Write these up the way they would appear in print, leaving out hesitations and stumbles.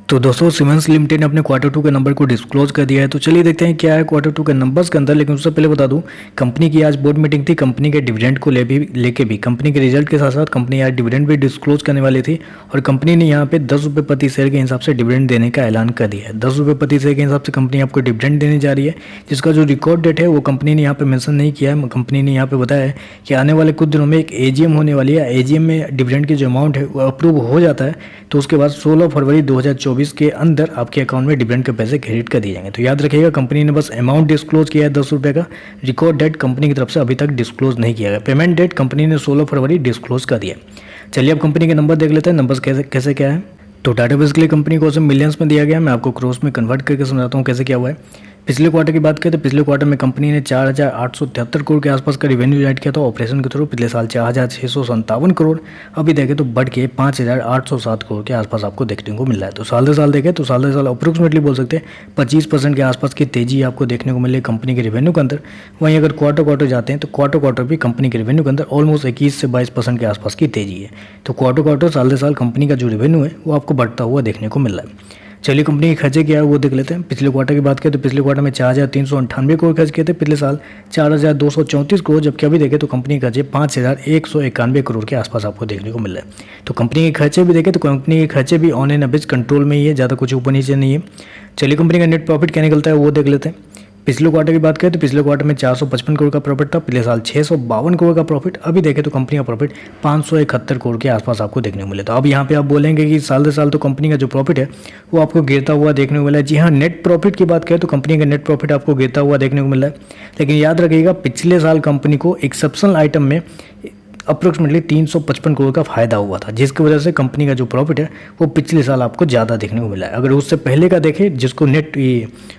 तो दोस्तों siemens limited ने अपने क्वार्टर 2 के नंबर को डिस्क्लोज कर दिया है। तो चलिए देखते हैं क्या है क्वार्टर 2 के नंबर्स के अंदर। लेकिन उससे पहले बता दूं, कंपनी की आज बोर्ड मीटिंग थी। कंपनी के डिविडेंड को लेके भी कंपनी के रिजल्ट के साथ साथ कंपनी आज डिविडेंड भी डिस्क्लोज करने वाली थी। और कंपनी ने यहाँ पे 10 रुपये प्रति शेयर के हिसाब से डिविडेंड देने का ऐलान कर दिया है। 10 रुपये प्रति शेयर के हिसाब से कंपनी आपको डिविडेंड देने जा रही है, जिसका जो रिकॉर्ड डेट है वो कंपनी ने यहाँ पे मेंशन नहीं किया है। कंपनी ने यहाँ पे बताया है कि आने वाले कुछ दिनों में एक एजीएम होने वाली है। एजीएम में डिविडेंड की जो अमाउंट है वो अप्रूव हो जाता है, तो उसके बाद 16 फरवरी 2024 के अंदर आपके अकाउंट में डिविडेंड के पैसे क्रेडिट कर दिए जाएंगे। तो याद रखिएगा, कंपनी ने बस अमाउंट डिस्क्लोज किया है 10 रुपये का। रिकॉर्ड डेट कंपनी की तरफ से अभी तक डिस्क्लोज नहीं किया गया। पेमेंट डेट कंपनी ने 16 फरवरी डिस्क्लोज कर दिया। चलिए अब कंपनी के नंबर देख लेते हैं। नंबर्स कैसे क्या है। तो डाटा बेस के लिए कंपनी को मिलियंस में दिया गया। मैं आपको क्रोस में कन्वर्ट करके समझाता हूँ कैसे क्या हुआ है। पिछले क्वार्टर की बात करें तो पिछले क्वार्टर में कंपनी ने 4,873 करोड़ के आसपास का रिवेन्यू जनरेट किया था ऑपरेशन के थ्रू। पिछले साल 4,657 करोड़, अभी देखें तो बढ़ के 5,807 करोड़ के आसपास आपको देखने को मिल रहा है। तो साल दर साल देखें तो साल दर साल अप्रोक्सीमेटली बोल सकते हैं 25% के आसपास की तेजी आपको देखने को मिल रही है कंपनी के रेवेन्यू के अंदर। वहीं अगर क्वार्टर जाते हैं तो क्वार्टर भी कंपनी के रेवेन्यू के अंदर ऑलमोस्ट 21 से 22% के आसपास की तेजी है। तो क्वार्टर साल दर साल कंपनी का जो रेवेन्यू है वो आपको बढ़ता हुआ देखने को मिल रहा है। चलिए कंपनी के खर्चे क्या है वो देख लेते हैं। पिछले क्वार्टर की बात करें तो पिछले क्वार्टर में 4,398 करोड़ खर्च किए थे। पिछले साल 4,234 करोड़, जबकि अभी देखें तो कंपनी के खर्चे 5,191 करोड़ के आसपास आपको देखने को मिल रहा है। तो कंपनी के खर्चे भी देखें तो कंपनी के खर्चे भी ऑन एन एवरेज कंट्रोल में ही है, ज़्यादा कुछ ऊपर नीचे नहीं है। चलिए कंपनी का नेट प्रॉफिट क्या निकलता है वो देख लेते हैं। पिछले क्वार्टर की बात करें तो पिछले क्वार्टर में 455 करोड़ का प्रॉफिट था। पिछले साल 652 करोड़ का प्रॉफिट। अभी देखें तो कंपनी का प्रॉफिट 571 करोड़ के आसपास आपको देखने को मिले। तो अब यहाँ पे आप बोलेंगे कि साल दर साल तो कंपनी का जो प्रॉफिट है वो आपको गिरता हुआ देखने को मिला है। जी हाँ, नेट प्रॉफिट की बात करें तो कंपनी का नेट प्रॉफिट आपको गिरता हुआ देखने को मिला है। लेकिन याद रखिएगा, पिछले साल कंपनी को एक्सेप्शनल आइटम में अप्रोक्सीमेटली 355 करोड़ का फायदा हुआ था, जिसकी वजह से कंपनी का जो प्रॉफिट है वो पिछले साल आपको ज़्यादा देखने को मिला है। अगर उससे पहले का देखें, जिसको नेट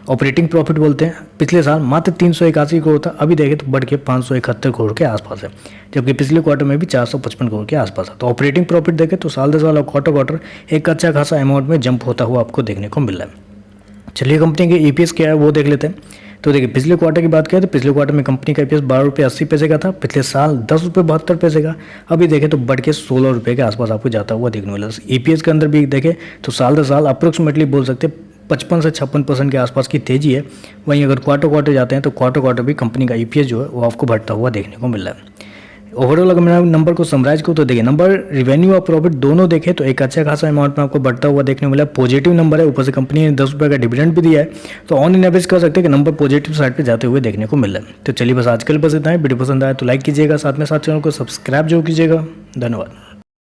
ऑपरेटिंग प्रॉफिट बोलते हैं, पिछले साल मात्र 381 करोड़ था। अभी देखें तो बढ़ के 571 करोड़ के आसपास है, जबकि पिछले क्वार्टर में भी 455 करोड़ के आसपास है। तो ऑपरेटिंग प्रॉफिट देखें तो साल दर साल क्वार्टर एक अच्छा खासा अमाउंट में जंप होता हुआ आपको देखने को मिल रहा है। चलिए कंपनी के ईपीएस क्या है वो देख लेते हैं। तो देखिए पिछले क्वार्टर की बात करें तो पिछले क्वार्टर में कंपनी का ईपीएस 12.80 रुपये का था। पिछले साल 10.72 रुपये का। अभी देखें तो बढ़ के 16 रुपये के आसपास आपको जाता हुआ देखने को मिला। ईपीएस के अंदर भी देखें तो साल दर साल अप्रोक्सीमेटली बोल सकते हैं 55 से 56% के आसपास की तेजी है। वहीं अगर क्वार्टर जाते हैं तो क्वार्टर भी कंपनी का ईपीएस जो है वो आपको बढ़ता हुआ देखने को मिल रहा है। ओवरऑल अगर मैं नंबर को समराइज करूँ तो देखिए, नंबर रिवेन्यू और प्रॉफिट दोनों देखें तो एक अच्छा खासा अमाउंट में आपको बढ़ता हुआ देखने को मिला। पॉजिटिव नंबर है, ऊपर से कंपनी ने 10 रुपये का डिविडेंड भी दिया है। तो ऑन इन एवरेज कर सकते हैं कि नंबर पॉजिटिव साइड पे जाते हुए देखने को मिल रहा है। तो चलिए बस आजकल बस इतना है। वीडियो पसंद आया तो लाइक कीजिएगा, साथ चैनल को सब्सक्राइब जरूर कीजिएगा। धन्यवाद।